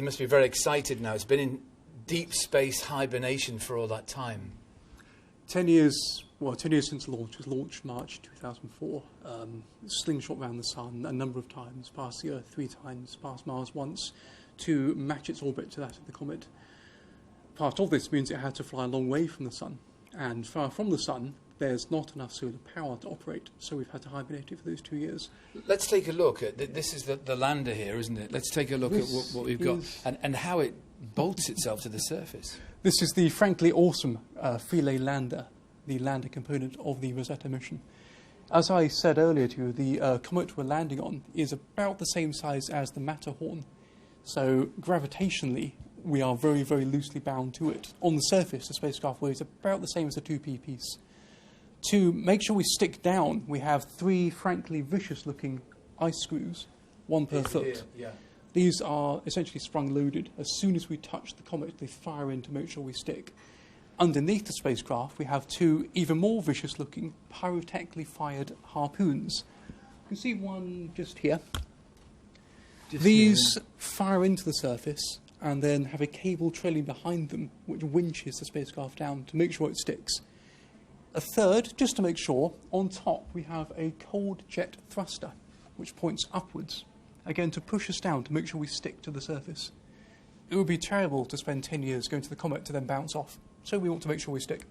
you must be very excited now. It's been in deep space hibernation for all that time. 10 years since launch. It was launched March 2004. Slingshot around the Sun a number of times, past the Earth 3 times, past Mars once, to match its orbit to that of the Comet. Part of this means it had to fly a long way from the Sun. And far from the Sun, there's not enough solar power to operate, so we've had to hibernate it for those 2 years. Let's take a look at this is the lander here, isn't it? Let's take a look at what we've got and how it bolts itself to the surface. This is the frankly awesome Philae lander, the lander component of the Rosetta mission. As I said earlier to you, the comet we're landing on is about the same size as the Matterhorn. So gravitationally, we are very, very loosely bound to it. On the surface, the spacecraft weighs about the same as a 2p piece. To make sure we stick down, we have 3 frankly vicious-looking ice screws, 1 per foot. Yeah. These are essentially sprung-loaded. As soon as we touch the comet, they fire in to make sure we stick. Underneath the spacecraft, we have 2 even more vicious-looking pyrotechnically fired harpoons. You can see one just here. These fire into the surface and then have a cable trailing behind them, which winches the spacecraft down to make sure it sticks. A third, just to make sure, on top we have a cold jet thruster, which points upwards, again to push us down to make sure we stick to the surface. It would be terrible to spend 10 years going to the comet to then bounce off, so we want to make sure we stick.